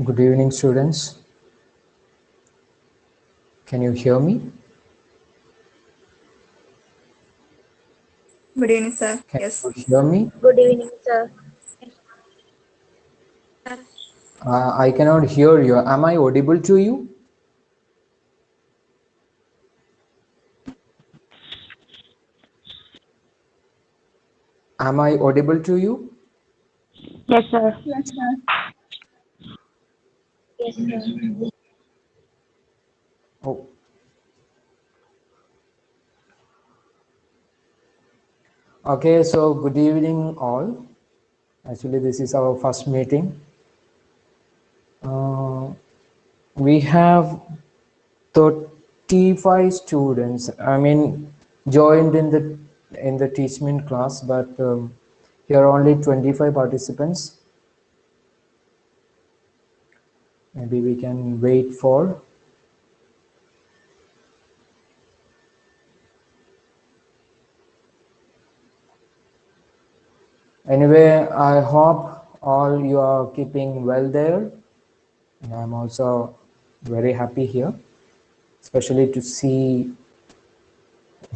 Good evening, students. Can you hear me? Good evening, sir. Can Yes. you hear me? Good evening, sir. I cannot hear you. Am I audible to you? Am I audible to you? Yes, sir. Yes, sir. Yes, sir. Oh, okay. So, good evening, all. Actually, this is our first meeting. Uh, we have 35 students. Joined in the teachment class, but here are only 25 participants. Maybe we can wait for. Anyway, I hope all you are keeping well there. And I'm also very happy here, especially to see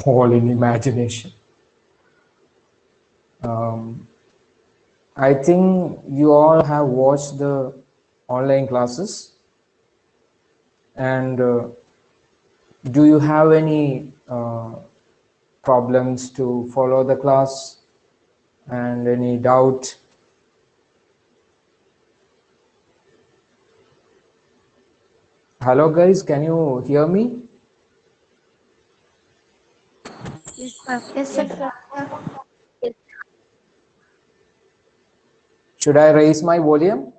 all in imagination. Um, I think you all have watched the online classes, and do you have any problems to follow the class and any doubt? Hello guys, can you hear me? Yes, sir. Yes, sir. Yes, Should I raise my volume?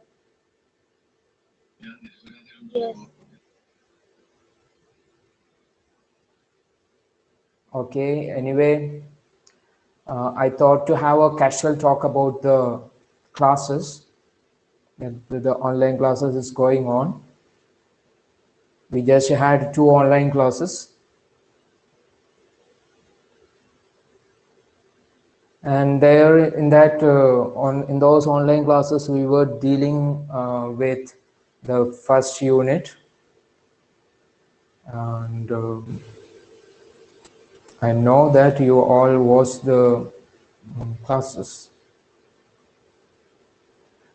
yes. Okay, anyway, I thought to have a casual talk about the classes, that the online classes is going on. We just had 2 online classes, and there in that in those online classes we were dealing with the first unit, and I know that you all watched the classes.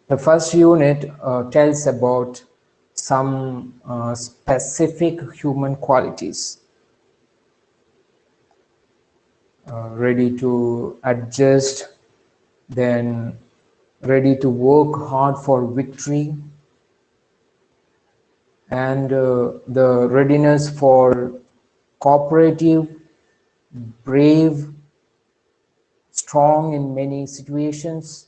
The first unit tells about some specific human qualities, ready to adjust, then ready to work hard for victory, and the readiness for cooperative, brave, strong in many situations.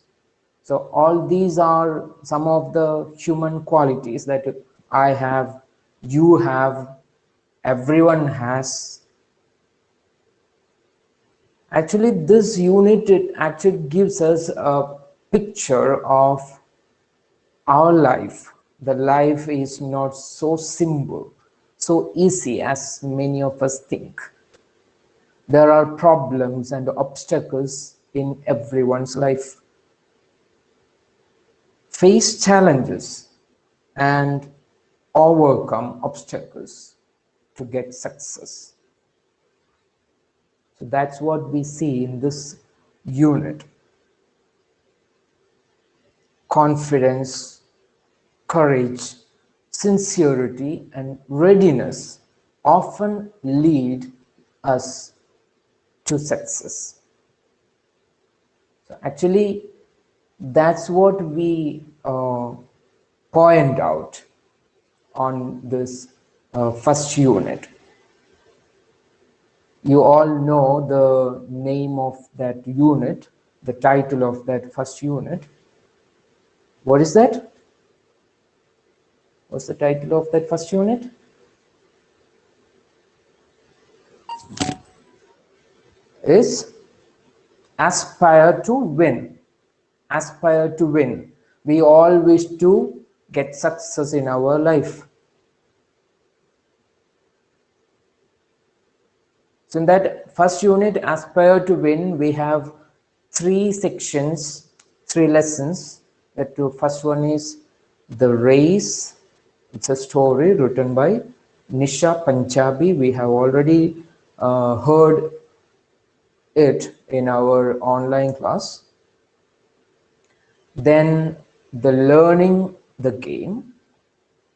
So all these are some of the human qualities that I have, you have, everyone has. Actually, this unit, it actually gives us a picture of our life. The life is not so simple, so easy as many of us think. There are problems and obstacles in everyone's life. Face challenges and overcome obstacles to get success. So that's what we see in this unit. Confidence, courage, sincerity, and readiness often lead us to success. So actually, that's what we point out on this first unit. You all know the name of that unit, the title of that first unit. What is that? What's the title of that first unit? Is aspire to win. Aspire to win. We all wish to get success in our life. So in that first unit, aspire to win, we have 3 sections, 3 lessons. The first one is The Race. It's a story written by Nisha Punjabi. We have already heard it in our online class. Then the Learning the Game.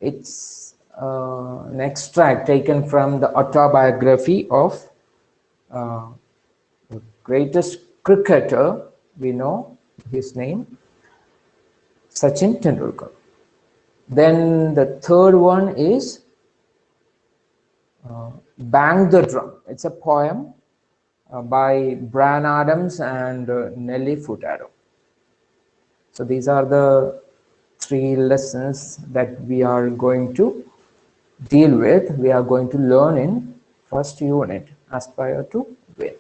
It's an extract taken from the autobiography of uh, the greatest cricketer we know, his name, Sachin Tendulkar. Then the third one is Bang the Drum. It's a poem by Brian Adams and Nelly Furtado. So these are the three lessons that we are going to deal with. We are going to learn in first unit, Aspire to Win.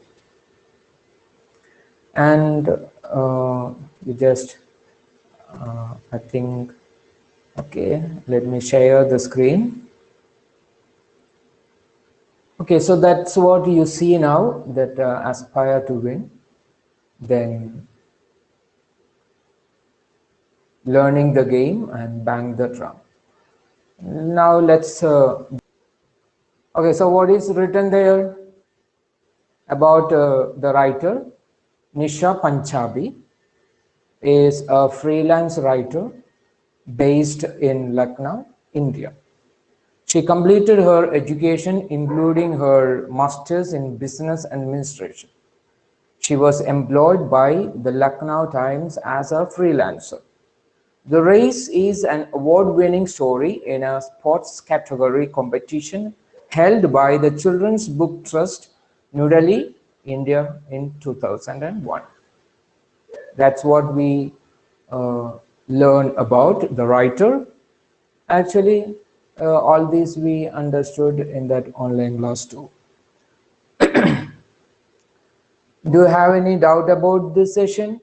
And you just, I think, okay, let me share the screen. Okay, so that's what you see now, that Aspire to Win. Then Learning the Game and Bang the Drum. Now let's, okay, so what is written there about the writer? Nisha Punjabi is a freelance writer based in Lucknow, India. She completed her education, including her master's in business administration. She was employed by the Lucknow Times as a freelancer. The Race is an award-winning story in a sports category competition held by the Children's Book Trust, New Delhi, India in 2001. That's what we learn about the writer. Actually, all these we understood in that online class too. Do you have any doubt about this session?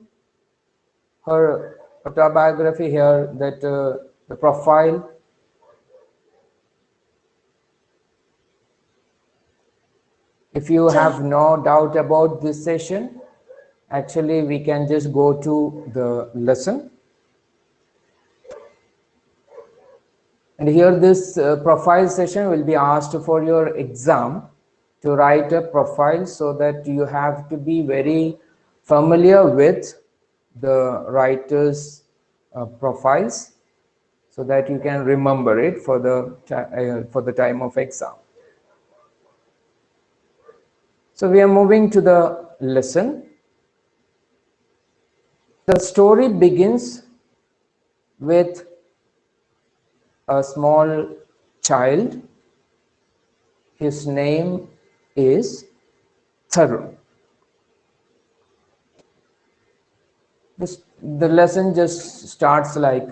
Her autobiography here, that the profile. If you have no doubt about this session, actually we can just go to the lesson. And here this profile session will be asked for your exam to write a profile, so that you have to be very familiar with the writer's profiles, so that you can remember it for the time of exam. So we are moving to the lesson. The story begins with a small child. His name is Tarun. The lesson just starts like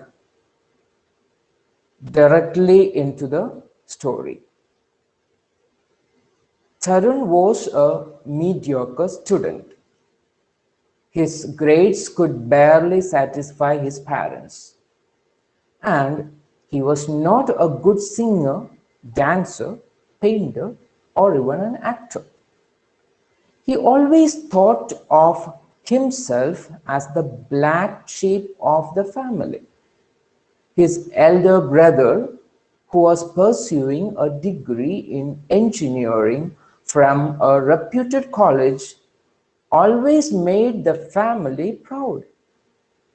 directly into the story. Tarun was a mediocre student. His grades could barely satisfy his parents, and he was not a good singer, dancer, painter, or even an actor. He always thought of himself as the black sheep of the family. His elder brother, who was pursuing a degree in engineering from a reputed college, always made the family proud.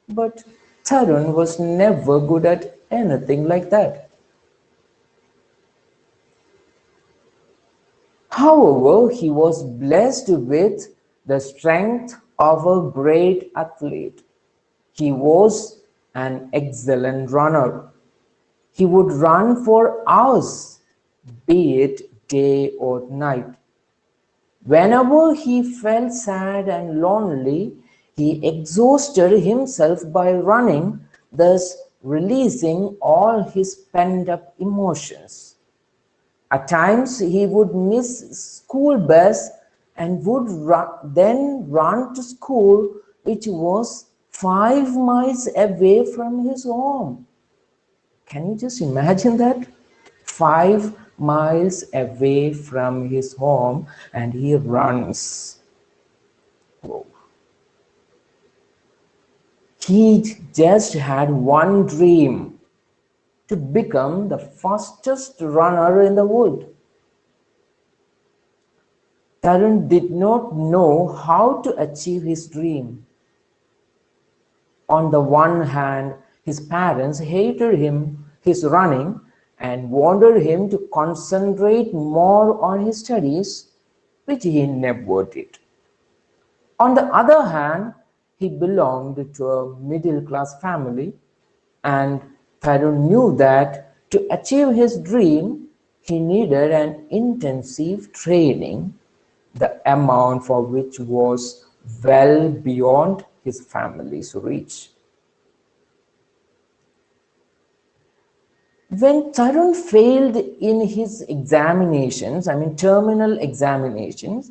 But Tarun was never good at anything like that. However, he was blessed with the strength of a great athlete. He was an excellent runner. He would run for hours, be it day or night. Whenever he felt sad and lonely, he exhausted himself by running, thus releasing all his pent-up emotions. At times, he would miss school bus and would then run to school, which was 5 miles away from his home. Can you just imagine that? 5 miles away from his home, and he runs. Whoa. He just had one dream, to become the fastest runner in the world. Tarun did not know how to achieve his dream. On the one hand, his parents hated his running and wanted him to concentrate more on his studies, which he never did. On the other hand, he belonged to a middle-class family, and Tarun knew that to achieve his dream, he needed an intensive training, the amount for which was well beyond his family's reach. When Tarun failed in his examinations, terminal examinations,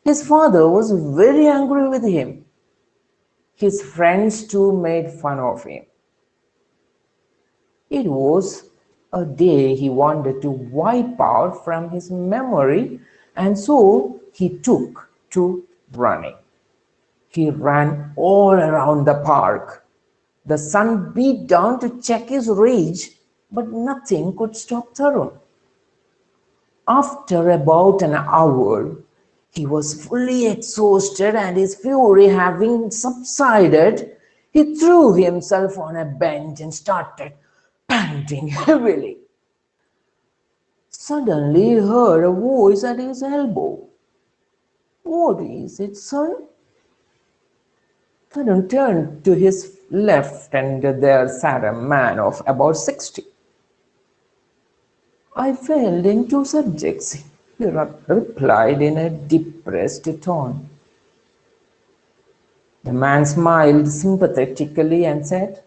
his father was very angry with him. His friends too made fun of him. It was a day he wanted to wipe out from his memory, and so he took to running. He ran all around the park. The sun beat down to check his rage, but nothing could stop Tarun. After about an hour, he was fully exhausted, and his fury having subsided, he threw himself on a bench and started panting heavily. Suddenly he heard a voice at his elbow. "What is it, son?" Tarun turned to his left, and there sat a man of about 60. "I failed in 2 subjects," he replied in a depressed tone. The man smiled sympathetically and said,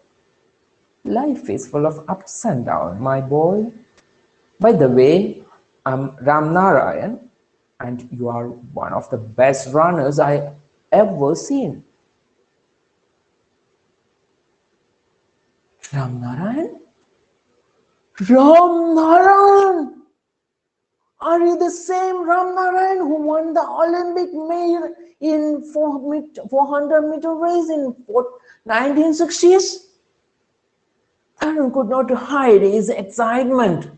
"Life is full of ups and downs, my boy. By the way, I'm Ram Narayan, and you are one of the best runners I ever seen." "Ram Narayan? Ram Narayan! Are you the same Ram Narayan who won the Olympic medal in 400-meter race in 1960s?" Tarun could not hide his excitement.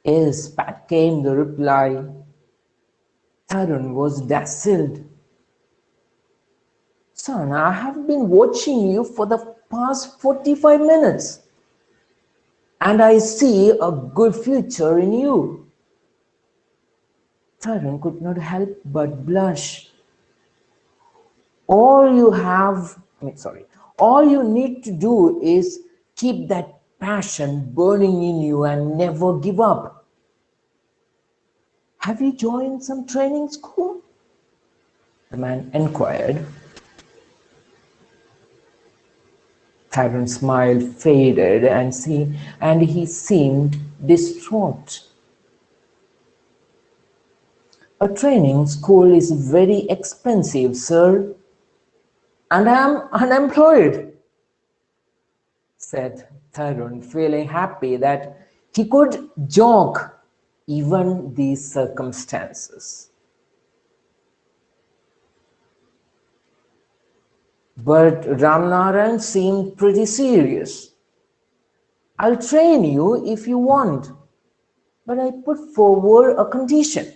"Yes," back came the reply. Tarun was dazzled. "Son, I have been watching you for the past 45 minutes, and I see a good future in you." Tarun could not help but blush. All you need to do is keep that passion burning in you and never give up. "Have you joined some training school?" the man inquired. Tarun's smile faded, and he seemed distraught. "A training school is very expensive, sir, and I am unemployed," said Tarun, feeling happy that he could joke even these circumstances. But Ramnaran seemed pretty serious. "I'll train you if you want, but I put forward a condition."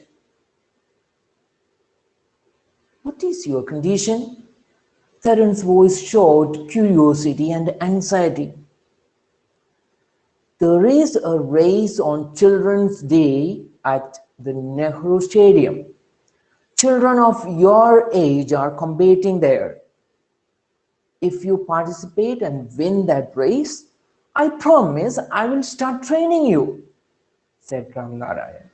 "What is your condition?" Tarun's voice showed curiosity and anxiety. "There is a race on Children's Day at the Nehru Stadium. Children of your age are competing there. If you participate and win that race, I promise I will start training you," said Ramnarayan.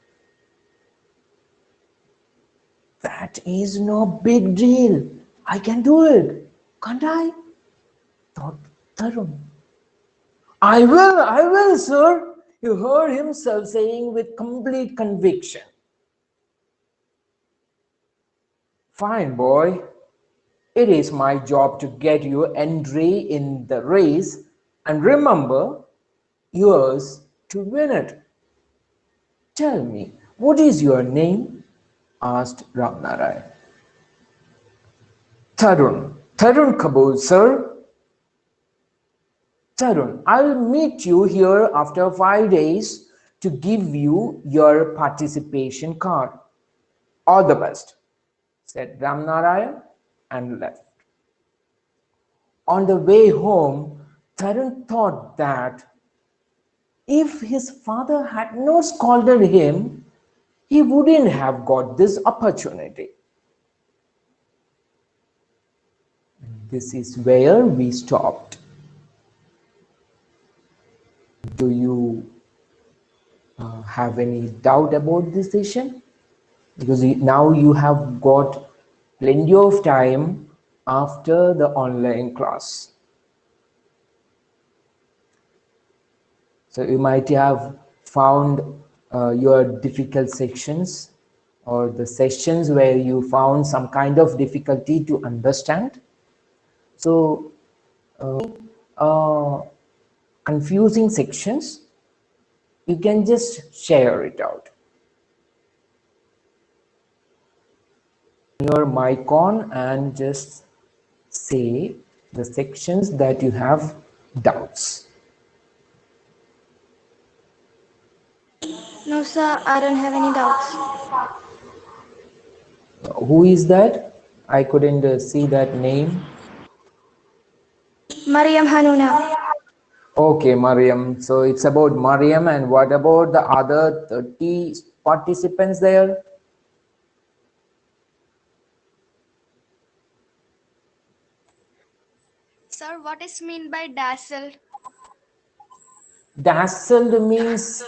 "That is no big deal. I can do it, can't I?" thought Tarun. I will, sir," he heard himself saying with complete conviction. "Fine, boy. It is my job to get you entry in the race, and remember, yours to win it. Tell me, what is your name?" asked Ramnarayan. Tarun Kabul, sir." Tarun, I'll meet you here after 5 days to give you your participation card. All the best, said Ramnarayan and left. On the way home, Tarun thought that if his father had not scolded him, he wouldn't have got this opportunity. This is where we stopped. Do you have any doubt about this session? Because now you have got plenty of time after the online class. So you might have found your difficult sections or the sessions where you found some kind of difficulty to understand. So confusing sections, you can just share it out. Your mic on and just say the sections that you have doubts. No, sir, I don't have any doubts. Who is that? I couldn't see that name. Mariam Hanuna. Okay, Mariam. So it's about Mariam, and what about the other 30 participants there? Sir, what is mean by dazzled? Dazzled means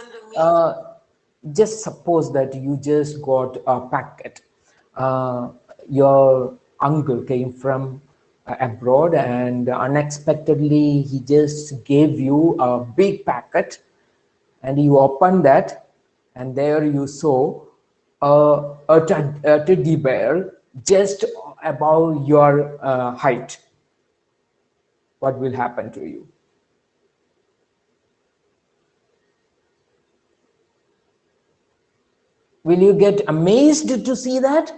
just suppose that you just got a packet. Your uncle came from abroad and unexpectedly he just gave you a big packet and you opened that and there you saw a teddy bear just above your height. What will happen to you? Will you get amazed to see that?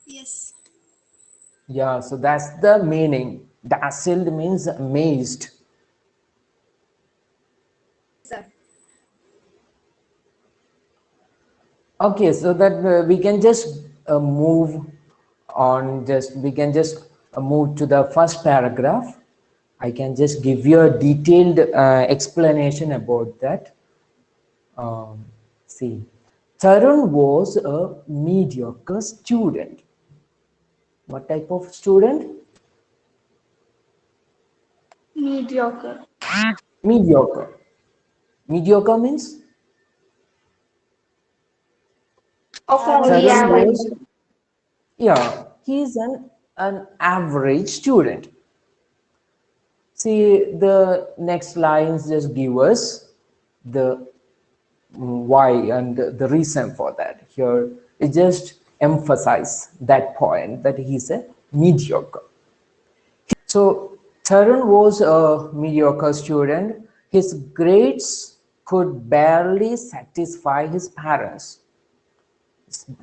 Yes. Yeah, so that's the meaning. Dazzled means amazed. Sir. Okay, so that we can just move on, we can just move to the first paragraph. I can just give you a detailed explanation about that. See, Tarun was a mediocre student. What type of student? Mediocre. Mediocre. Mediocre means Only Tarun average. was, yeah, he's an average student. See, the next lines just give us the why and the reason for that. Here, it just emphasize that point that he's a mediocre. So, Tarun was a mediocre student. His grades could barely satisfy his parents.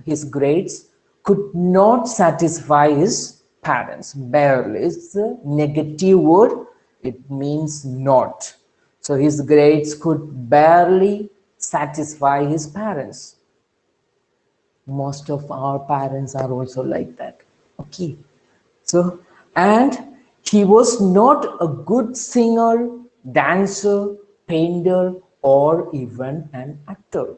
His grades could not satisfy his parents. Barely is a negative word, it means not. So his grades could barely satisfy his parents. Most of our parents are also like that. Okay. So, and he was not a good singer, dancer, painter, or even an actor.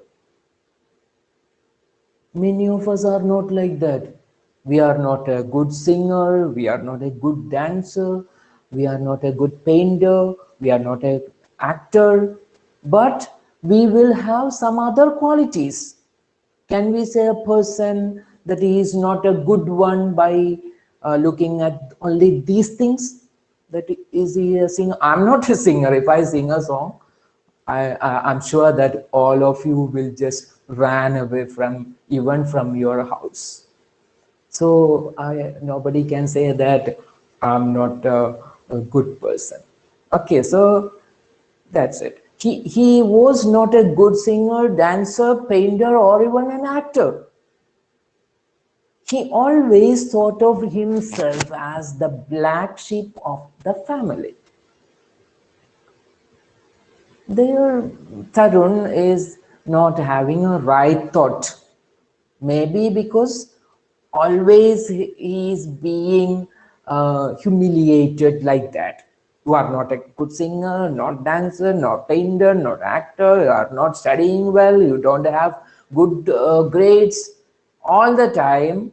Many of us are not like that. We are not a good singer, we are not a good dancer, we are not a good painter, we are not an actor, but we will have some other qualities. Can we say a person that he is not a good one by looking at only these things? That is he a singer? I'm not a singer. If I sing a song, I'm sure that all of you will just run away from even from your house. So nobody can say that I'm not a good person. Okay, so that's it. He was not a good singer, dancer, painter, or even an actor. he always thought of himself as the black sheep of the family. There, Tarun is not having a right thought. Maybe because always he is being humiliated like that. You are not a good singer, not dancer, not painter, not actor, you are not studying well, you don't have good grades. All the time,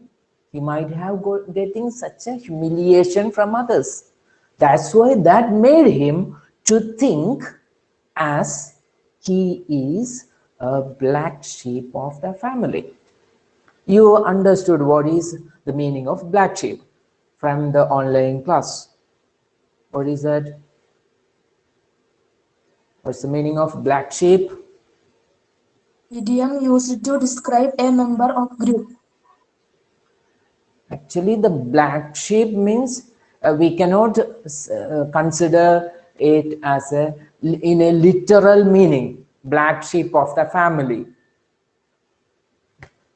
he might have getting such a humiliation from others. That's why that made him to think as he is a black sheep of the family. You understood what is the meaning of black sheep from the online class. What is that? What's the meaning of black sheep? Idiom used to describe a member of group. Actually, the black sheep means we cannot consider it as a in a literal meaning. Black sheep of the family.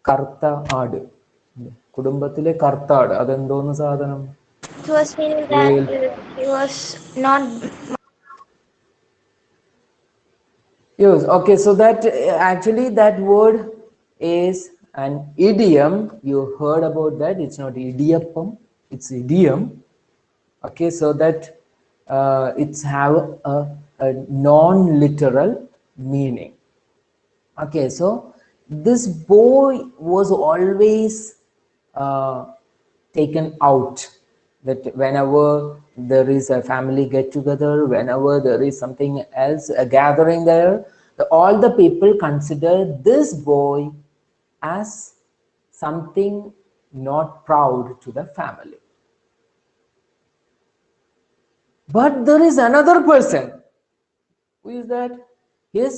കറുത്ത ആട് കുടുംബത്തിലെ കറുത്ത ആട് അതെന്തോന്ന് സാധനം It was meaning that he was not. Yes, okay, so that actually that word is an idiom. You heard about that. It's not idiopum, it's idiom. Okay, so that it's have a non-literal meaning. Okay, so this boy was always taken out, that whenever there is a family get together, whenever there is something else, a gathering there, all the people consider this boy as something not proud to the family. But there is another person. Who is that? His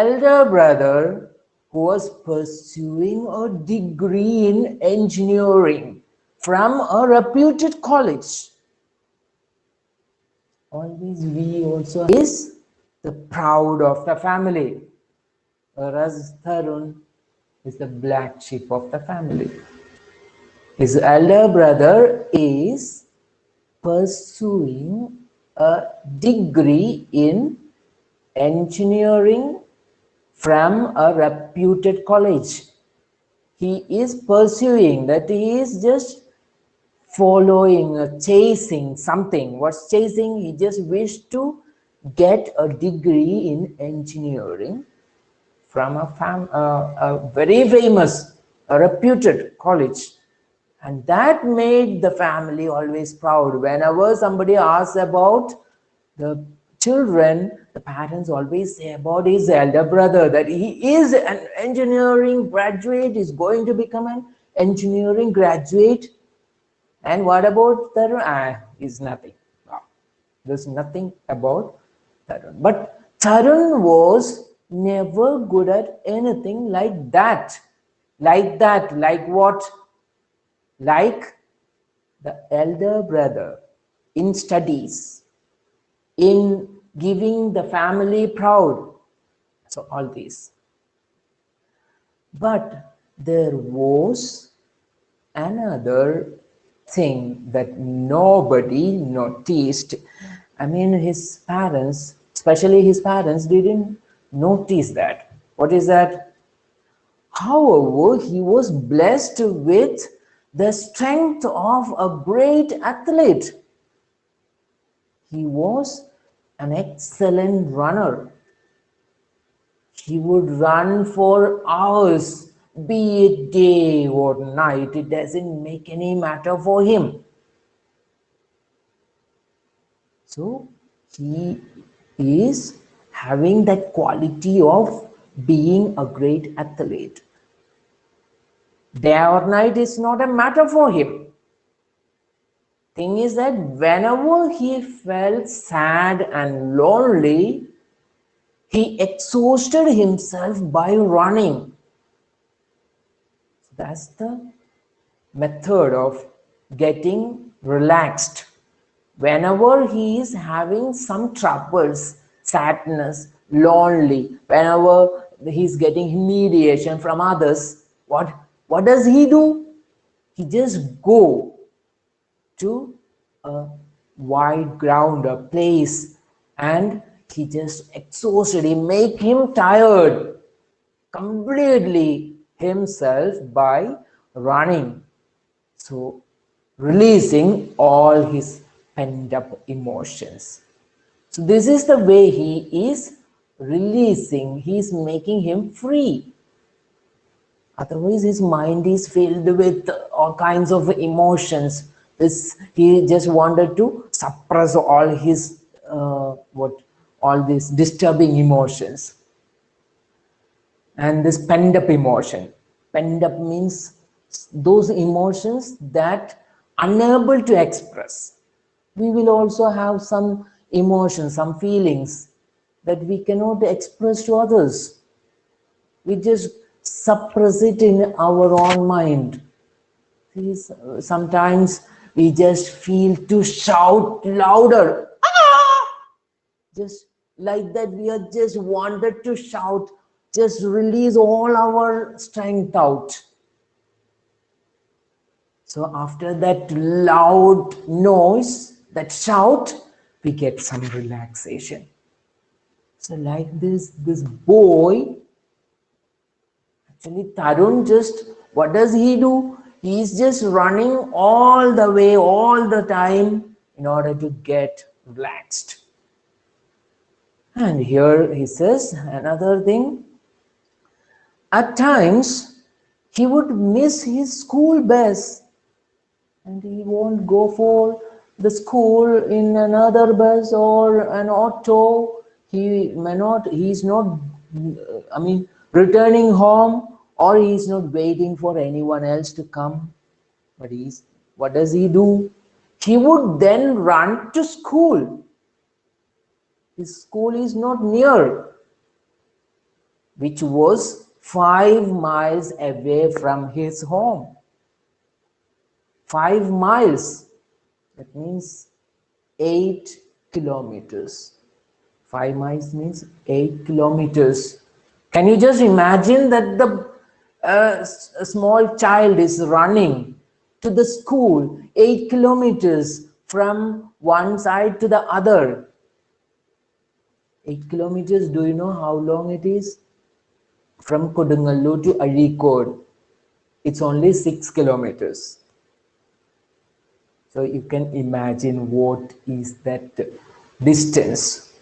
elder brother, who was pursuing a degree in engineering from a reputed college. Always we also is the proud of the family, whereas Tarun is the black sheep of the family. His elder brother is pursuing a degree in engineering from a reputed college. He is pursuing that, he is just following, chasing something. What's chasing? He just wished to get a degree in engineering from a very famous, a reputed college. And that made the family always proud. Whenever somebody asks about the children, the parents always say about his elder brother that he is an engineering graduate, is going to become an engineering graduate. And what about Tarun? Is nothing. Wow. There's nothing about Tarun. But Tarun was never good at anything like that. Like that. Like what? Like the elder brother in studies, in giving the family proud. So all these. But there was another thing that nobody noticed. I mean, his parents, especially his parents, didn't notice that. What is that? However, he was blessed with the strength of a great athlete. He was an excellent runner. He would run for hours, be it day or night. It doesn't make any matter for him. So he is having that quality of being a great athlete. Day or night is not a matter for him. Thing is that whenever he felt sad and lonely, he exhausted himself by running. That's the method of getting relaxed. Whenever he is having some troubles, sadness, lonely, whenever he's getting humiliation from others, what does he do? he just go to a wide ground, a place, and he just exhausted, he make him tired completely himself by running. So releasing all his pent up emotions. So this is the way he is releasing, he is making him free. Otherwise his mind is filled with all kinds of emotions. He just wanted to suppress all his all these disturbing emotions. And this pent up emotion, pent up means those emotions that unable to express. We will also have some emotions, some feelings that we cannot express to others. We just suppress it in our own mind. Sometimes we just feel to shout louder. Just like that, we are just wanted to shout, just release all our strength out. So after that loud noise, that shout, we get some relaxation. So like this boy, actually Tarun, just what does he do? He's just running all the way, all the time in order to get relaxed. And here he says another thing. At times, he would miss his school bus and he won't go for the school in another bus or an auto. He may not, he's not, returning home, or he's not waiting for anyone else to come. But what does he do? He would then run to school. His school is not near, which was 5 miles away from his home. 5 miles, that means 8 kilometers. 5 miles means 8 kilometers. Can you just imagine that a small child is running to the school 8 kilometers from one side to the other? 8 kilometers, do you know how long it is? From Kodungallur to Azhikode, it's only 6 kilometers. So you can imagine what is that distance.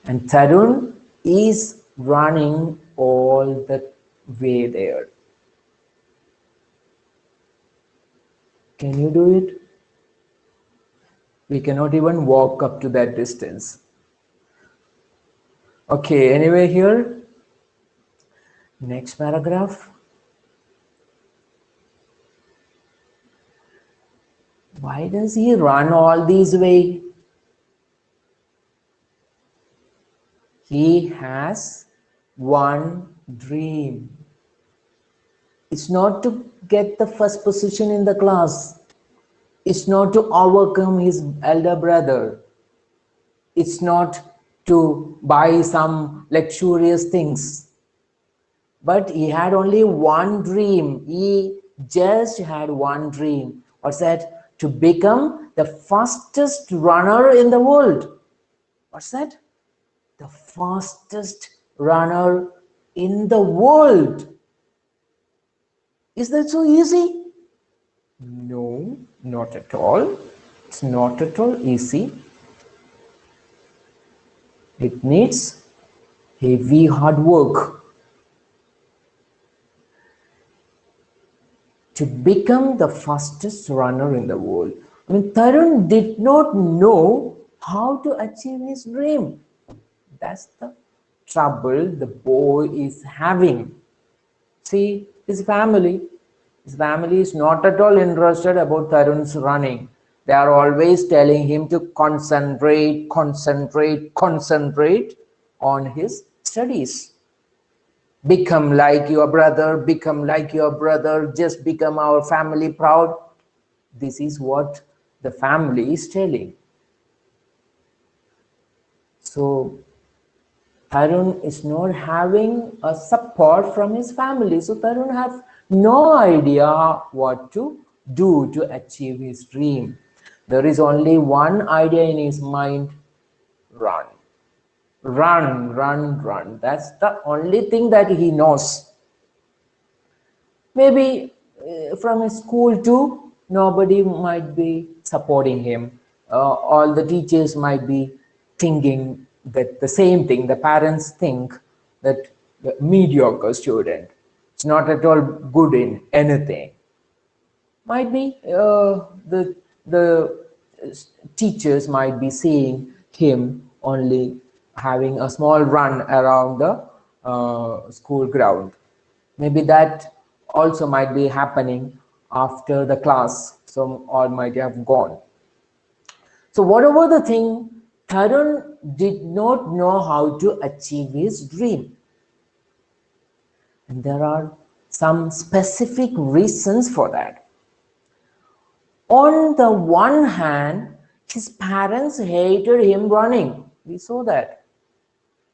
And Tarun is running all the way there. Can you do it? We cannot even walk up to that distance. Okay, anyway, here, next paragraph. Why does he run all this way? He has one dream. It's not to get the first position in the class. It's not to overcome his elder brother. It's not to buy some luxurious things. But he had only one dream. He just had one dream. What's that? To become the fastest runner in the world. What's that? The fastest runner in the world. Is that so easy? No, not at all. It's not at all easy. It needs heavy hard work to become the fastest runner in the world. Tarun did not know how to achieve his dream. That's the trouble the boy is having. See, his family is not at all interested about Tarun's running. They are always telling him to concentrate on his studies. Become like your brother, just become our family proud. This is what the family is telling. So Tarun is not having a support from his family. So Tarun no idea what to do to achieve his dream. There is only one idea in his mind: run, run, run, run. That's the only thing that he knows. Maybe from his school too, nobody might be supporting him. All the teachers might be thinking that the same thing. The parents think that the mediocre student is not at all good in anything. Might be the teachers might be seeing him only having a small run around the school ground. Maybe that also might be happening after the class. Some all might have gone. So whatever the thing, Tarun did not know how to achieve his dream. And there are some specific reasons for that. On the one hand, his parents hated him running. We saw that.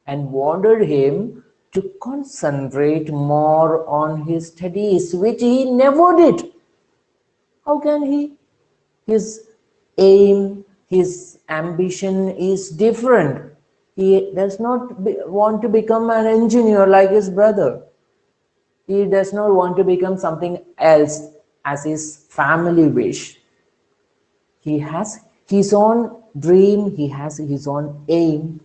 And wanted him to concentrate more on his studies, which he never did. How can he? His aim, his ambition is different. He does not want to become an engineer like his brother. He does not want to become something else as his family wish. He has his own dream, he has his own aim,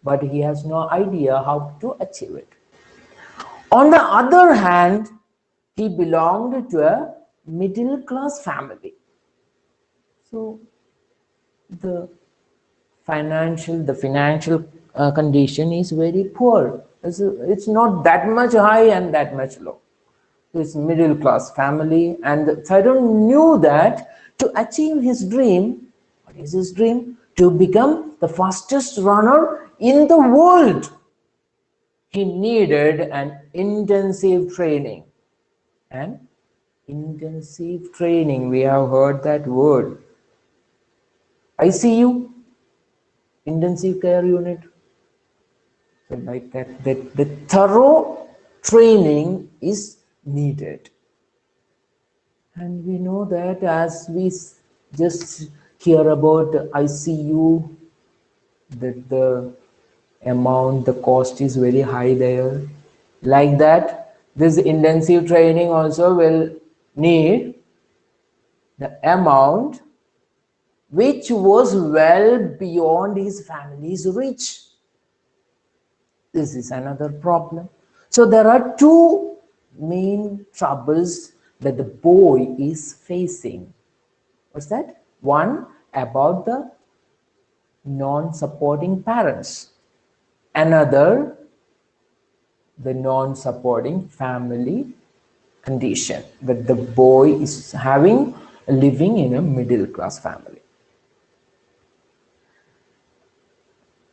but he has no idea how to achieve it. On the other hand, he belonged to a middle class family. So the financial condition is very poor. It's not that much high and that much low. It's middle class family, and Tyrone knew that to achieve his dream, what is his dream? To become the fastest runner in the world. He needed an intensive training. And intensive training, we have heard that word. ICU, intensive care unit. So like that, the thorough training is needed. And we know that as we just hear about ICU, that the amount, the cost is very high there. Like that, this intensive training also will need the amount which was well beyond his family's reach. This is another problem. So there are two main troubles that the boy is facing. What's that? One, about the non-supporting parents. Another, the non-supporting family condition that the boy is living in a middle class family.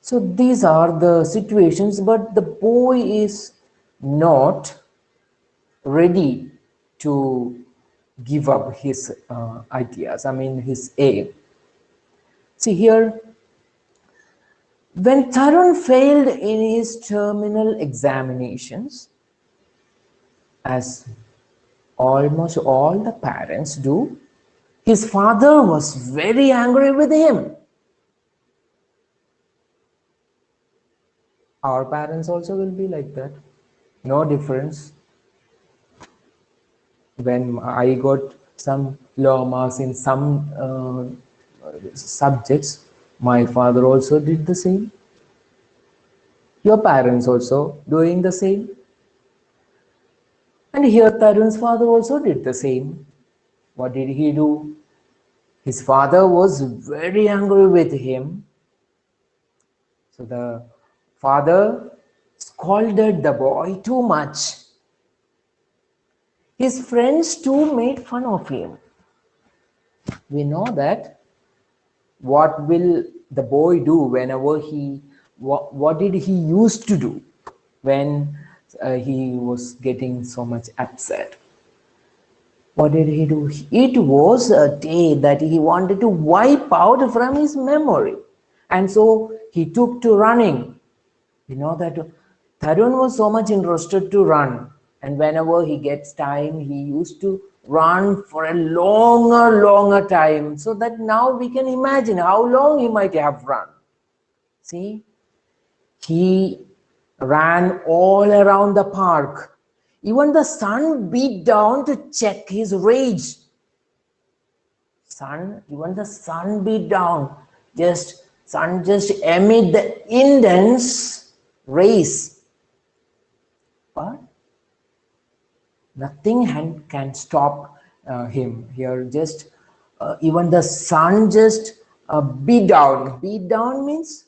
So these are the situations, but the boy is not ready to give up his ideas, his aim. See here, when Tarun failed in his terminal examinations, as almost all the parents do, his father was very angry with him. Our parents also will be like that. No difference. When I got some low marks in some subjects, my father also did the same. Your parents also doing the same. And here Tarun's father also did the same. What did he do? His father was very angry with him. So the father scolded the boy too much. His friends too made fun of him. We know that what will the boy do whenever what did he used to do when he was getting so much upset? What did he do? It was a day that he wanted to wipe out from his memory. And so he took to running. You know that Tarun was so much interested to run. And whenever he gets time, he used to run for a longer time, so that now we can imagine how long he might have run. See, he ran all around the park. Even the sun beat down to check his rage. Even the sun beat down. Sun just emit the intense rays. But nothing can stop him here. Just even the sun just beat down. Beat down means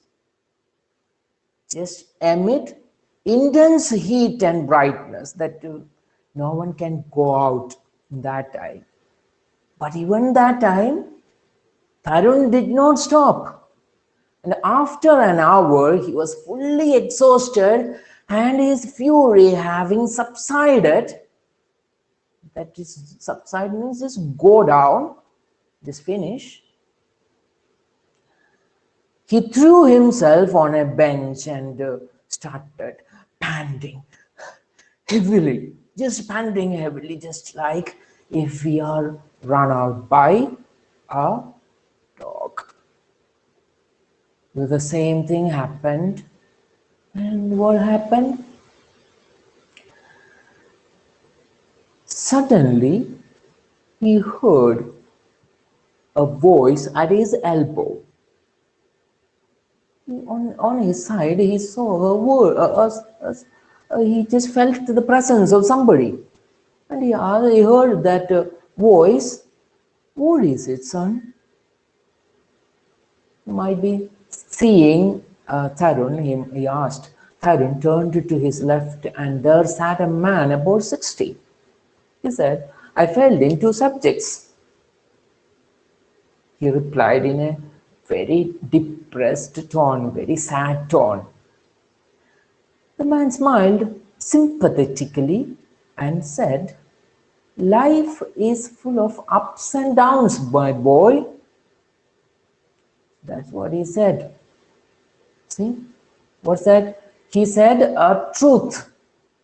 just emit intense heat and brightness that no one can go out that time. But even that time, Tarun did not stop. And after an hour, he was fully exhausted and his fury having subsided. That is, subside means just go down, just finish. He threw himself on a bench and started panting heavily, just like if we are run out by a dog. The same thing happened. And what happened? Suddenly, he heard a voice at his elbow. On his side, he saw he just felt the presence of somebody. And he heard that voice. What is it, son? You might be seeing Tarun. He asked. Tarun turned to his left and there sat a man about 60. He said, I failed in 2 subjects. He replied in a very depressed tone, very sad tone. The man smiled sympathetically and said, life is full of ups and downs, my boy. That's what he said. See, what's that? He said a truth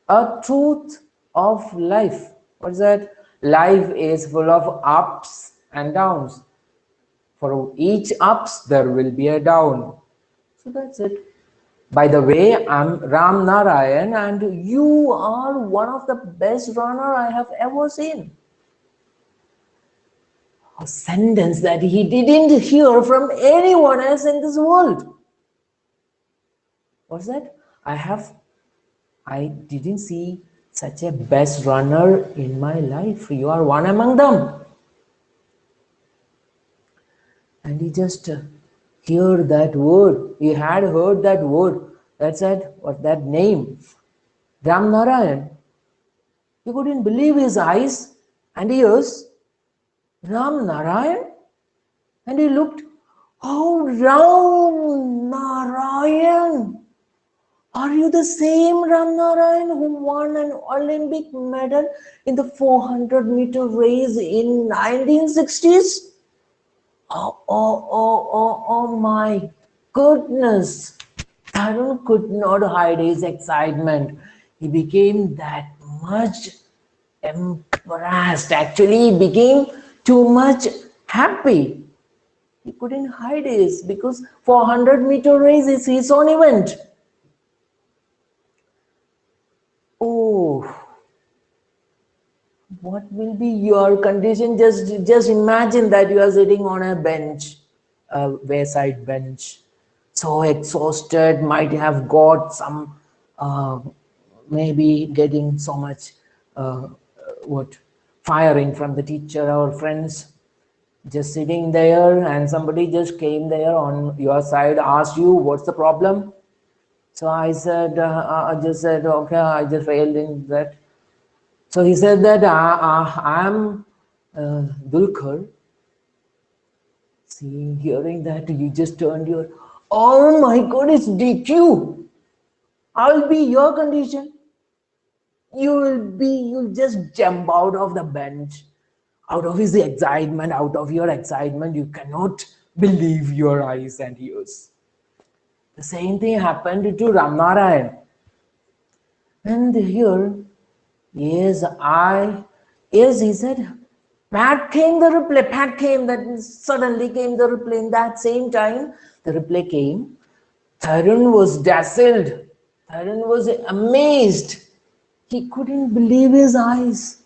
of life. What's that? Life is full of ups and downs. For each ups, there will be a down. So that's it. By the way, I'm Ram Narayan and you are one of the best runner I have ever seen. A sentence that he didn't hear from anyone else in this world. What's that? I didn't see such a best runner in my life. You are one among them. And he just heard that word. He had heard that word. That said, what that name? Ram Narayan. He couldn't believe his eyes and ears. Ram Narayan? And he looked, oh, Ram Narayan. Are you the same Ram Narayan who won an Olympic medal in the 400-meter race in 1960s? Oh my goodness. Tarun could not hide his excitement. He became that much embarrassed. Actually, he became too much happy. He couldn't hide his because 400-meter race is his own event. Oh, what will be your condition? Just imagine that you are sitting on a bench, a wayside bench, so exhausted, might have got some, maybe getting so much, firing from the teacher or friends, just sitting there and somebody just came there on your side, asked you, what's the problem? So I said, I just said, okay, I just failed in that. So he said that I'm Dulkar. See, hearing that, you just turned your, oh my God, it's DQ. I'll be your condition. You'll just jump out of the bench, out of his excitement, out of your excitement. You cannot believe your eyes and ears. The same thing happened to Ram Narayan. And here, Yes, yes, he said, Pat came the reply, Pat came, that suddenly came the reply. In that same time, the reply came. Tarun was dazzled. Tarun was amazed. He couldn't believe his eyes.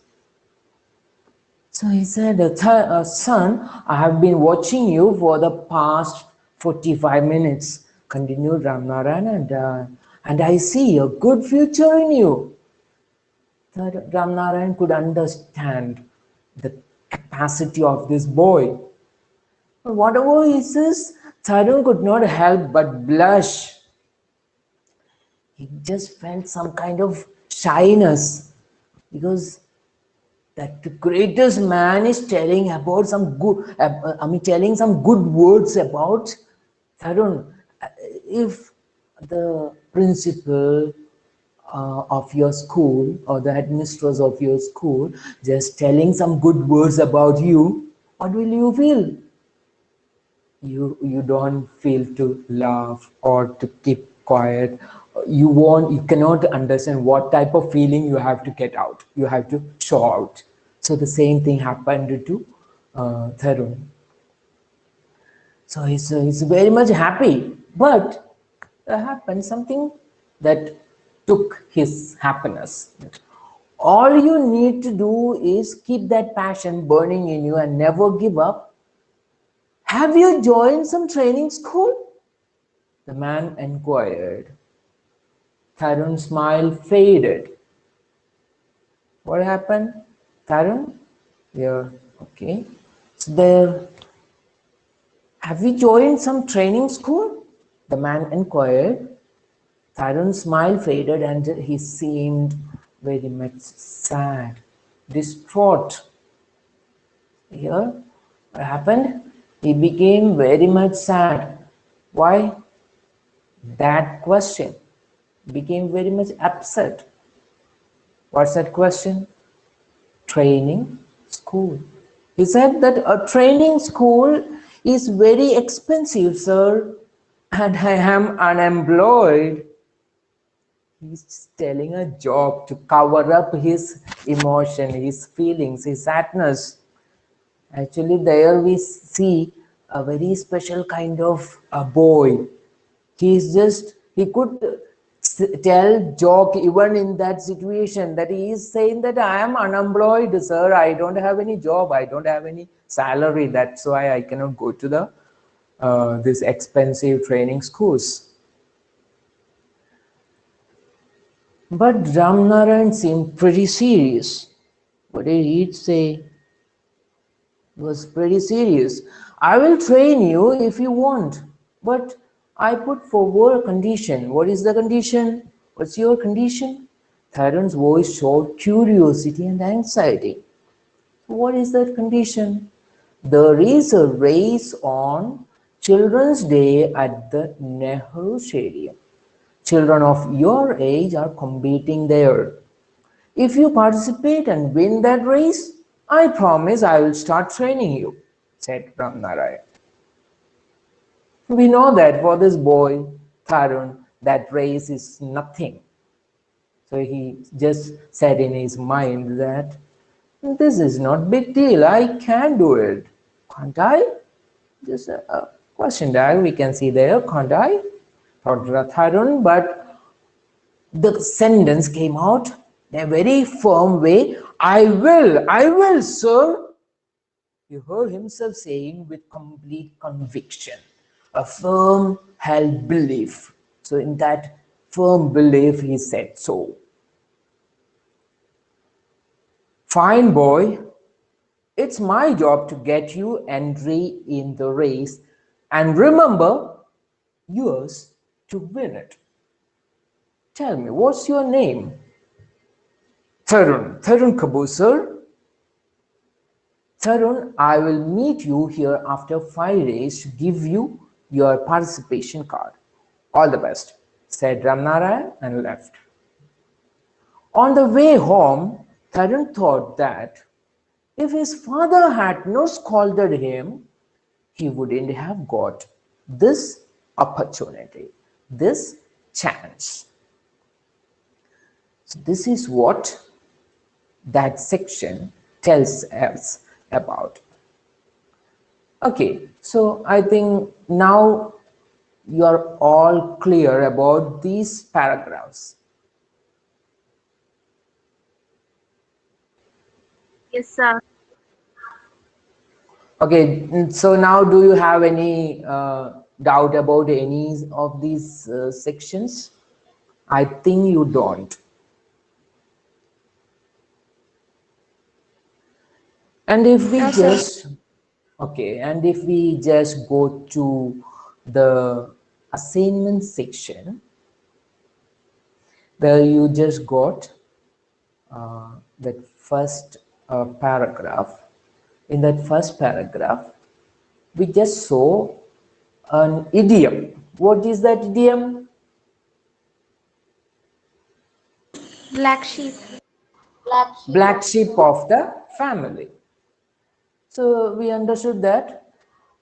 So he said, son, I have been watching you for the past 45 minutes, continued Ramnarayan, and I see a good future in you. Ramnarayan could understand the capacity of this boy. But whatever he says, Tarun could not help but blush. He just felt some kind of shyness because that the greatest man is telling about some good, telling some good words about Tarun. If the principal of your school or the headmistress of your school just telling some good words about you, what will you feel? You don't feel to laugh or to keep quiet. You cannot understand what type of feeling you have to get out. You have to show out. So the same thing happened to Tharun. So he's very much happy, but there happened something that took his happiness. All you need to do is keep that passion burning in you and never give up. Have you joined some training school? The man inquired. Tarun's smile faded. What happened? Tarun? Yeah, okay. So there, have you joined some training school? The man inquired. Tarun's smile faded and he seemed very much sad, distraught. Here, what happened? He became very much sad. Why? That question became very much upset. What's that question? Training school. He said that a training school is very expensive, sir, and I am unemployed. He's telling a joke to cover up his emotion, his feelings, his sadness. Actually, there we see a very special kind of a boy. He could tell joke even in that situation, that he is saying that I am unemployed, sir, I don't have any job, I don't have any salary, that's why I cannot go to the this expensive training schools. But Ramnarayan seemed pretty serious. What did he say? He was pretty serious. I will train you if you want, but I put forward a condition. What is the condition? What's your condition? Tharun's voice showed curiosity and anxiety. What is that condition? There is a race on Children's Day at the Nehru Stadium. Children of your age are competing there. If you participate and win that race, I promise I will start training you, said Ramnarayan. We know that for this boy, Tarun, that race is nothing. So he just said in his mind that this is not big deal, I can do it. Can't I? Just a question tag we can see there, can't I? Thought Tarun, but the sentence came out in a very firm way. I will, sir. He heard himself saying with complete conviction, a firm held belief. So in that firm belief, he said so. Fine, boy. It's my job to get you entry in the race, and remember, yours to win it. Tell me, what's your name? Tarun Kapoor, sir. Tarun, I will meet you here after 5 days to give you your participation card. All the best, said Ramnarayan and left. On the way home, Tarun thought that if his father had not scolded him, he wouldn't have got this opportunity, this chance. So this is what that section tells us about. Okay, so I think now you are all clear about these paragraphs. Yes, sir. Okay, so now do you have any doubt about any of these sections? I think you don't. And if we No, sir. just, okay, and if we just go to the assignment section, there you just got that first paragraph. In that first paragraph, we just saw an idiom. What is that idiom? Black sheep. Black sheep of the family. So we understood that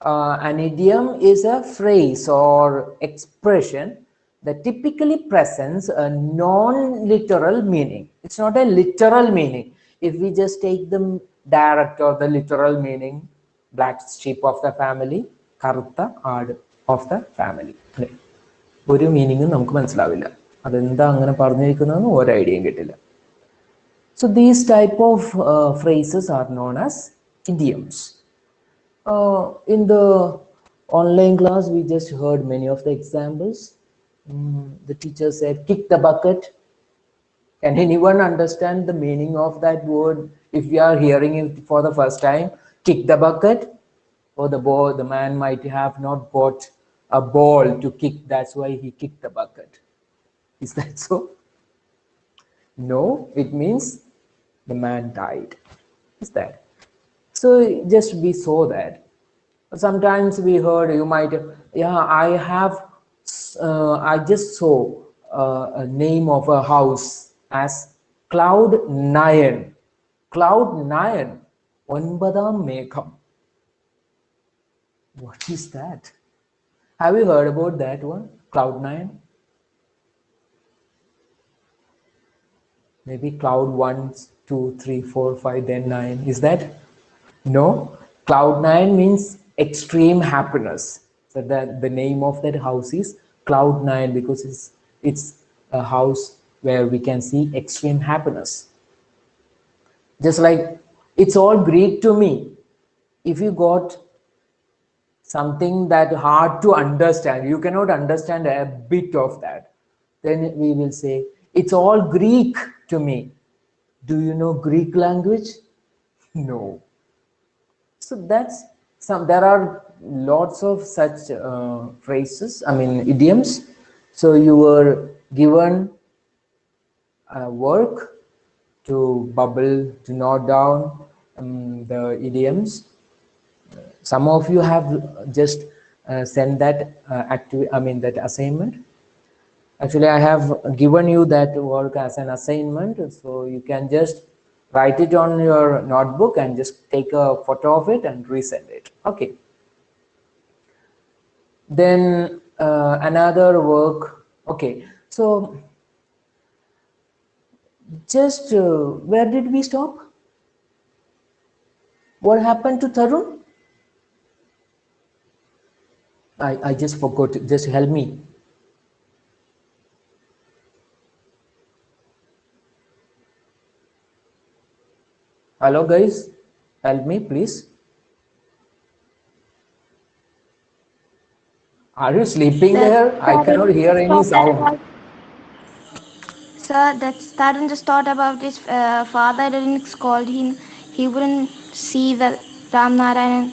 an idiom is a phrase or expression that typically presents a non-literal meaning. It's not a literal meaning. If we just take the direct or the literal meaning, black sheep of the family, കറുത്ത ആട് of the family. ഒരു മീനിങ്ങും നമുക്ക് മനസ്സിലാവില്ല. അതെന്താ അങ്ങനെ പറഞ്ഞിരിക്കുന്നതെന്ന് ഒരു ഐഡിയയും കിട്ടില്ല. So these type of phrases are known as idioms. In the online class, we just heard many of the examples. The teacher said, kick the bucket. Can anyone understand the meaning of that word? If we are hearing it for the first time, kick the bucket. Or the man might have not got a ball to kick. That's why he kicked the bucket. Is that so? No, it means the man died. Is that? So just we saw that. Sometimes we heard you might, yeah, I just saw a name of a house as Cloud 9. Cloud 9. Onbadam Megham. What is that? Have you heard about that one? Cloud 9? Maybe cloud 1, 2, 3, 4, 5, then 9. Is that? No. Cloud 9 means extreme happiness. So that the name of that house is Cloud 9 because it's a house where we can see extreme happiness. Just like it's all Greek to me. If you got something that hard to understand, you cannot understand a bit of that, then we will say it's all Greek to me. Do you know Greek language? No. So that's some, there are lots of such phrases, I mean idioms. So you were given a work to bubble, to note down the idioms. Some of you have just sent that that assignment. Actually, I have given you that work as an assignment, so you can just write it on your notebook and just take a photo of it and resend it. Okay. Then another work. Okay, so just where did we stop? What happened to Tarun? I just forgot. Just help me. Hello guys, help me please. Are you sleeping there? I cannot hear any sound. Sir, that Tarun just thought about his father didn't scold him. He wouldn't see the Ram Narayan.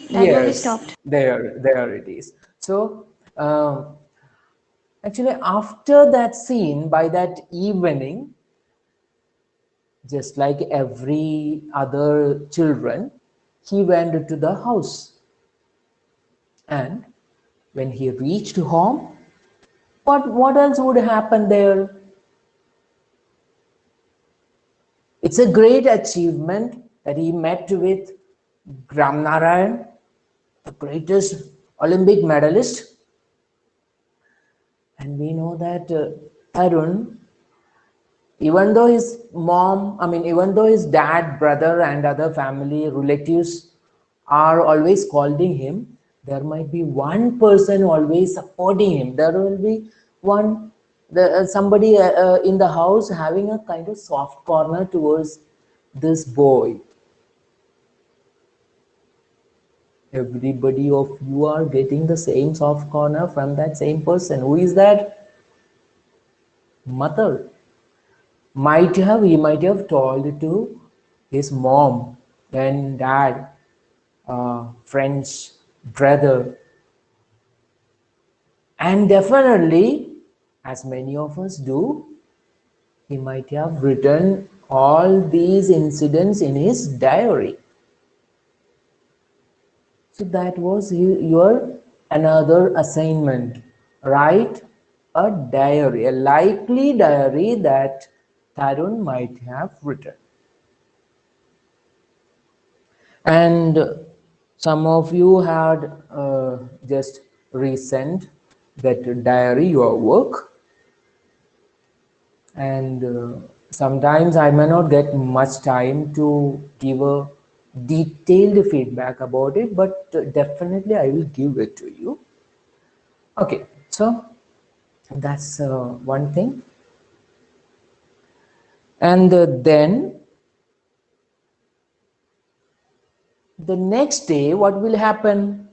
That's why we Yes, stopped. there it is. So actually after that scene, by that evening, just like every other children, he went to the house. And when he reached home, what else would happen there? It's a great achievement that he met with Ram Narayan, the greatest Olympic medalist. And we know that Arun Even though his mom, I mean, even though his dad, brother, and other family relatives are always scolding him, there might be one person always supporting him. There will be somebody in the house having a kind of soft corner towards this boy. Everybody of you are getting the same soft corner from that same person. Who is that? Mother. He might have told to his mom and dad, friends, brother, and definitely, as many of us do, he might have written all these incidents in his diary. So that was your another assignment. Write a diary, a likely diary that Tarun might have written. And some of you had just resent that diary, your work, and sometimes I may not get much time to give a detailed feedback about it, but definitely I will give it to you. Okay, so that's one thing. And then the next day, what will happen?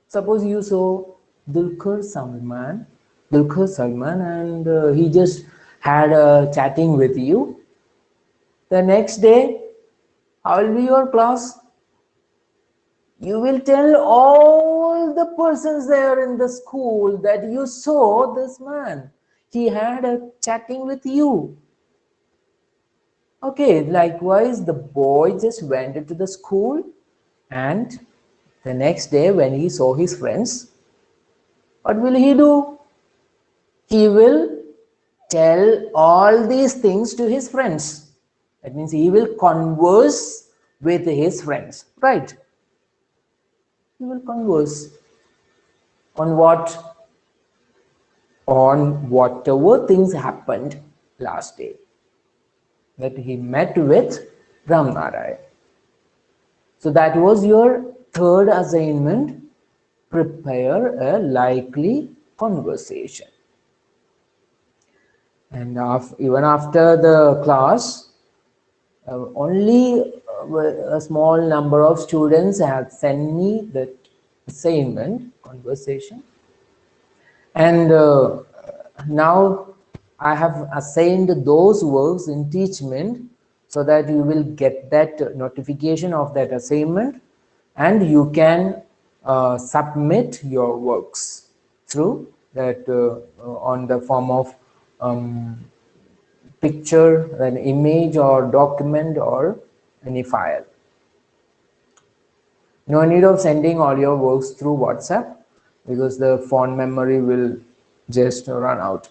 Suppose you saw Dulquer Salman, and he just had a chatting with you. The next day, how will be your class? You will tell all the persons there in the school that you saw this man. He had a chatting with you. Okay, likewise, the boy just went into the school, and the next day when he saw his friends, what will he do? He will tell all these things to his friends. That means he will converse with his friends, right? He will converse on what? On whatever things happened last day that he met with Ramnarayana. So that was your third assignment. Prepare a likely conversation. And even after the class, only a small number of students have sent me that assignment conversation. And now I have assigned those works in Teachment so that you will get that notification of that assignment, and you can submit your works through that on the form of picture, an image or document or any file. No need of sending all your works through WhatsApp because the phone memory will just run out.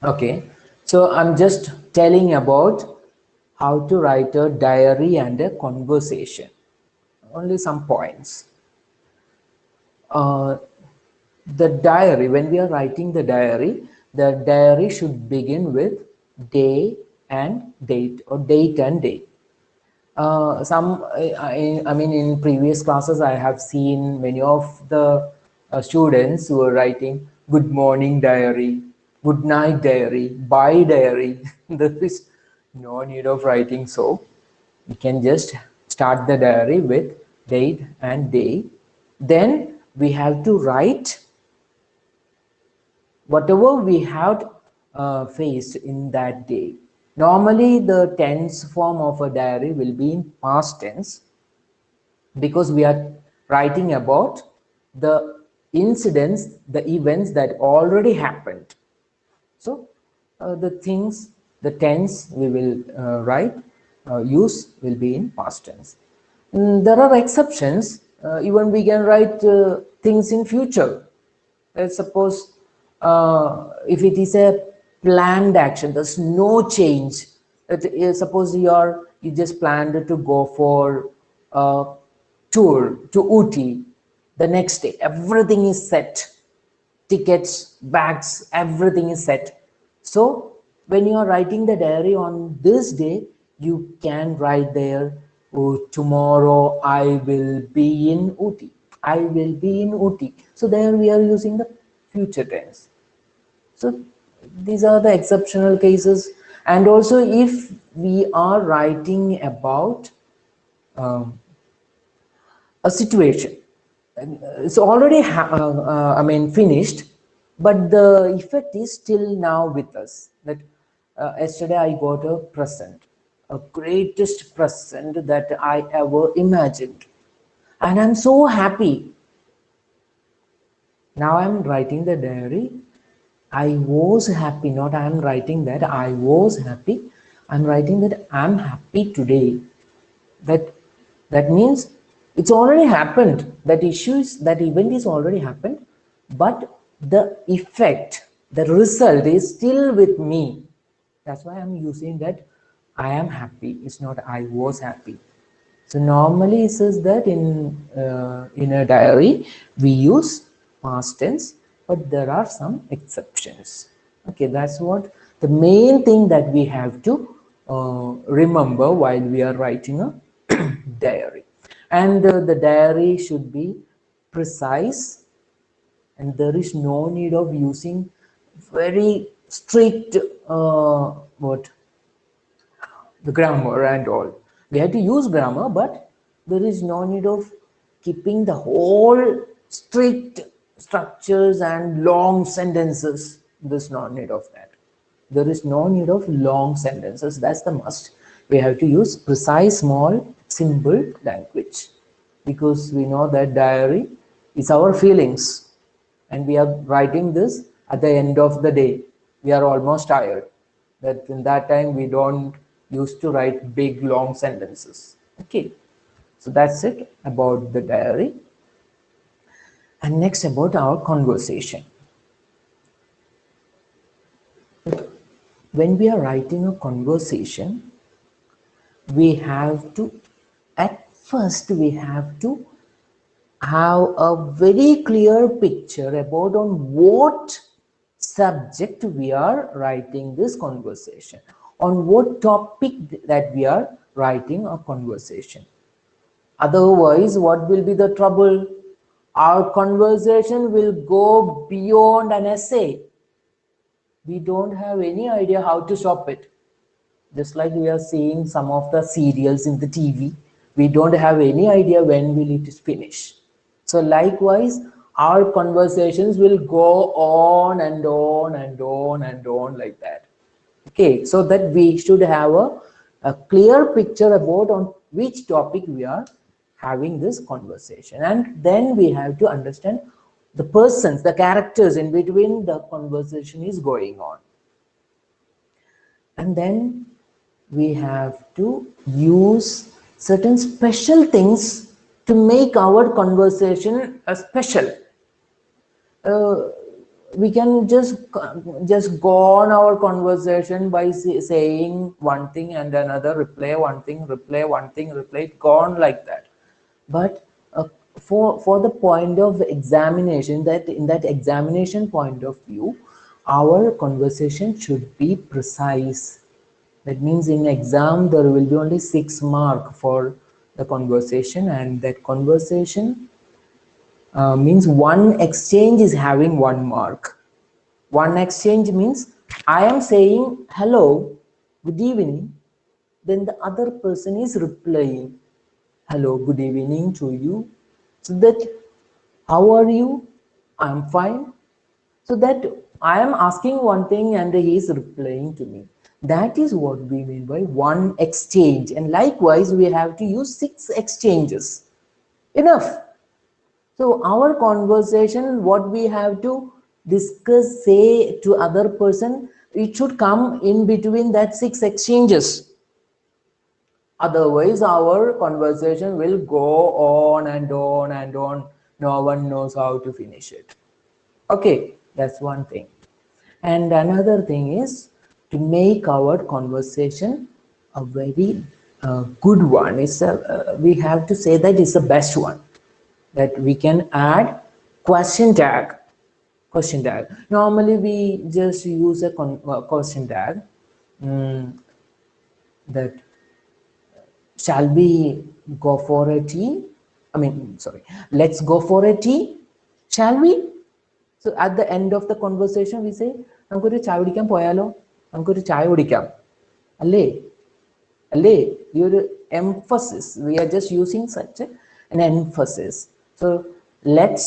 Okay, so I'm just telling about how to write a diary and a conversation. Only some points. The diary, when we are writing the diary should begin with day and date, or date and date. I mean, in previous classes, I have seen many of the students who are writing good morning diary, good night diary, bye diary. There is no need of writing so. You can just start the diary with date and day. Then we have to write whatever we have faced in that day. Normally, the tense form of a diary will be in past tense because we are writing about the incidents, the events that already happened. So, the things, the tense we will use will be in past tense. There are exceptions. Even we can write things in future. Let's suppose if it is a planned action, there's no change. Suppose you just planned to go for a tour to Uti the next day. Everything is set. tickets, bags, everything is set. So when you are writing the diary on this day, you can write there, oh, tomorrow I will be in Uti. I will be in Uti. So there we are using the future tense. So these are the exceptional cases. And also if we are writing about um, a situation, it's already finished, but the effect is still now with us. That yesterday I got a present, a greatest present that I ever imagined, and I'm so happy. Now I'm writing the diary. I was happy, not I'm writing that I was happy. I'm writing that I'm happy today. That means it's already happened. That issue is, that event is already happened, but the effect, the result is still with me. That's why I'm using that I am happy. It's not I was happy. So normally it says that in a diary we use past tense, but there are some exceptions. Okay, that's what the main thing that we have to remember while we are writing a diary. And the diary should be precise, and there is no need of using very strict what the grammar and all. We have to use grammar, but there is no need of keeping the whole strict structures and long sentences. There's no need of that. There is no need of long sentences. That's the must. We have to use precise, small, simple language, because we know that diary is our feelings, and we are writing this at the end of the day. We are almost tired. That in that time we don't used to write big long sentences. Okay, so that's it about the diary. And next about our conversation. When we are writing a conversation, we have to, at first we have to have a very clear picture about on what subject we are writing this conversation, on what topic that we are writing a conversation. Otherwise, what will be the trouble? Our conversation will go beyond an essay. We don't have any idea how to stop it. Just like we are seeing some of the serials in the TV, we don't have any idea when will it finish. So likewise, our conversations will go on and on and on and on like that. Okay, so that we should have a clear picture about on which topic we are having this conversation, and then we have to understand the persons, the characters in between the conversation is going on. And then we have to use certain special things to make our conversation special. We can just go on our conversation by saying one thing and another, reply one thing, reply one thing, reply, go on like that. But for the point of examination, that in that examination point of view, our conversation should be precise. That means in exam there will be only 6 marks for the conversation, and that conversation means one exchange is having 1 mark. One exchange means I am saying hello, good evening, then the other person is replying hello, good evening to you. So that, how are you? I'm fine. So that I am asking one thing and he is replying to me. That is what we mean by one exchange. And likewise, we have to use 6 exchanges. Enough. So our conversation, what we have to discuss, say to other person, it should come in between that 6 exchanges. Otherwise, our conversation will go on and on and on. No one knows how to finish it. Okay, that's one thing. And another thing is to make our conversation a very good one. We have to say that it's the best one. That we can add question tag. question tag. Normally we just use a question tag, that shall we go for a tea? I mean, sorry, let's go for a tea, shall we? So at the end of the conversation, we say, നമുക്കൊരു ചായ കുടിക്കാൻ പോയാലോ, നമുക്കൊരു ചായ കുടിക്കാം അല്ലേ, അല്ലേ? ഈ ഒരു emphasis, we are just using such an emphasis. So let's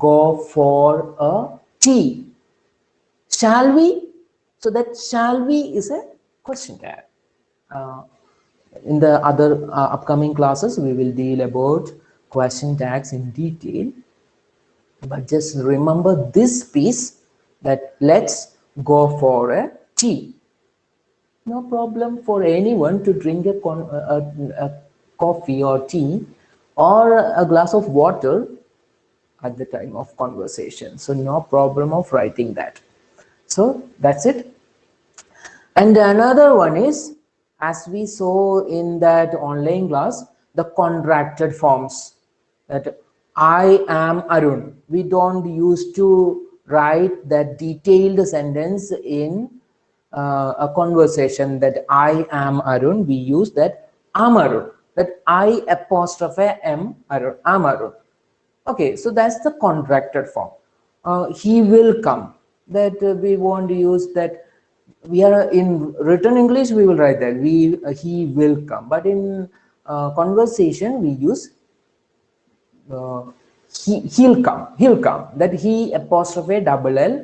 go for a tea, shall we? So that shall we is a question tag. In the other upcoming classes, we will deal about question tags in detail. But just remember this piece, that let's go for a tea. No problem for anyone to drink a coffee or tea or a glass of water at the time of conversation. So no problem of writing that. So that's it. And another one is, as we saw in that online class, the contracted forms, that I am Arun. We don't use to write that detailed sentence in a conversation, that I am Arun. We use that am Arun, that I apostrophe am Arun, am Arun. Okay, so that's the contracted form. He will come, that we won't use that. We are in written English, we will write that he will come, but in conversation we use he'll come, that he apostrophe double L,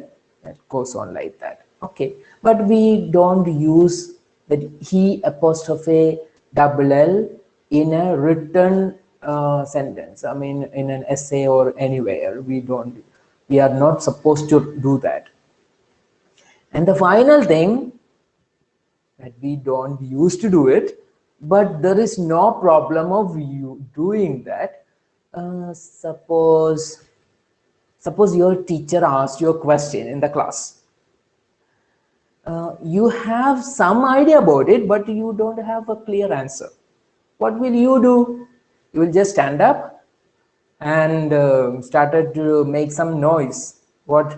that goes on like that. Okay, but we don't use that he apostrophe double L in a written sentence. I mean, in an essay or anywhere, we are not supposed to do that. And the final thing, that we don't use to do it, but there is no problem of you doing that. Suppose your teacher asked you a question in the class. You have some idea about it, but you don't have a clear answer. What will you do? You will just stand up and started to make some noise. What's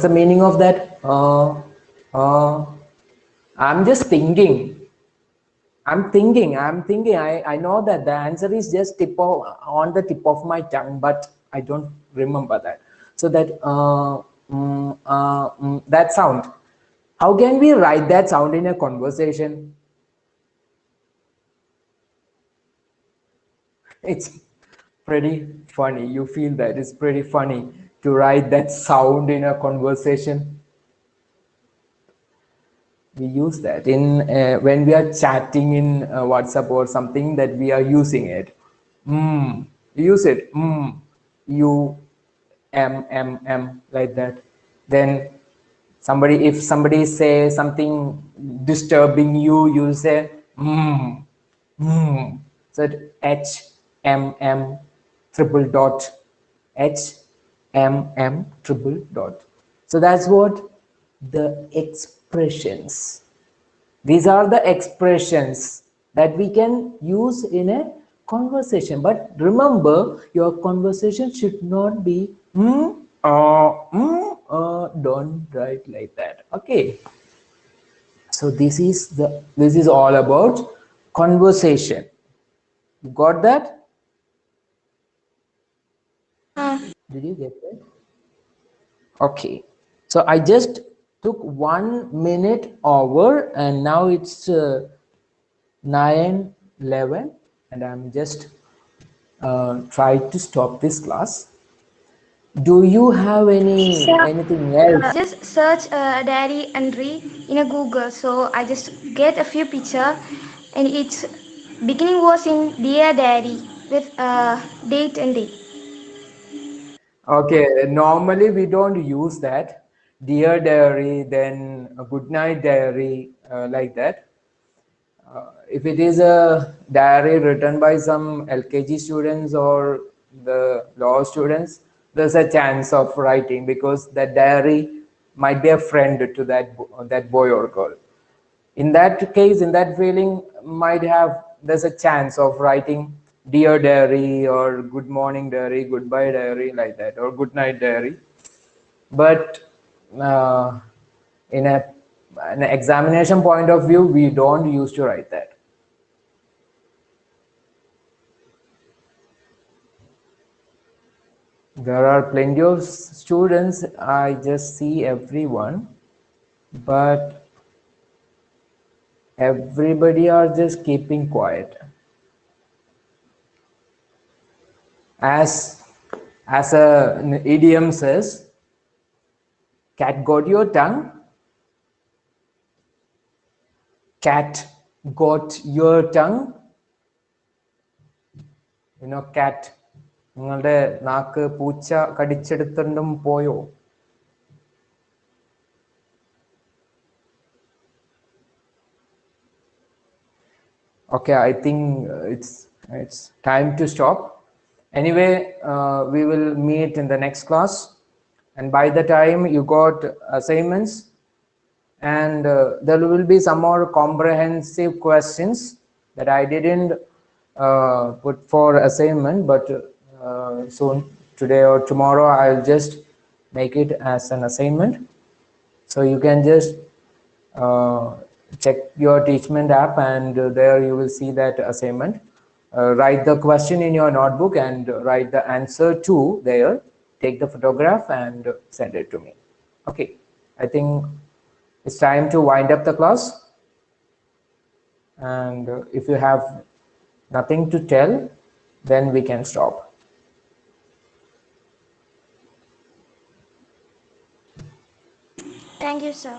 the meaning of that? I'm just thinking. I'm thinking. I know that the answer is just on the tip of my tongue, but I don't remember that. So that that sound. How can we write that sound in a conversation? It's pretty funny. You feel that it's pretty funny to write that sound in a conversation. We use that in when we are chatting in WhatsApp or something, that we are using it. We use it. You like that. Then if somebody say something disturbing you, you say so HMM triple dot, HMM triple dot. So that's what the expressions. These are the expressions that we can use in a conversation. But remember, your conversation should not be don't write like that. Okay. So this is all about conversation. You got that? Did you get that? Okay. So I just took 1 minute over, and now it's 9:11, and I'm just trying to stop this class. Do you have anything else? Just search diary entry in a Google. So I just get a few picture, and its beginning was in Dear Diary with date and date. Okay, normally we don't use that. Dear diary, then a good night diary, like that. If it is a diary written by some LKG students or the law students, there's a chance of writing, because that diary might be a friend to that boy or girl. In that case, in that feeling, there's a chance of writing dear diary or good morning diary, goodbye diary, like that, or good night diary. But uh, in an examination point of view, we don't used to write that. There are plenty of students, I just see everyone, but everybody are just keeping quiet. As an idiom says, cat got your tongue, cat got your tongue. You know, cat. നിങ്ങളുടെ നാക്ക് പൂച്ച കടിച്ചെടുത്തും പോയോ? Okay, I think it's time to stop. Anyway, we will meet in the next class, and by the time you got assignments, and there will be some more comprehensive questions that I didn't put for assignment, but soon, today or tomorrow, I'll just make it as an assignment. So you can just check your teachment app, and there you will see that assignment. Write the question in your notebook and write the answer to there. Take the photograph and send it to me. Okay, I think it's time to wind up the class. And if you have nothing to tell, then we can stop. Thank you, sir.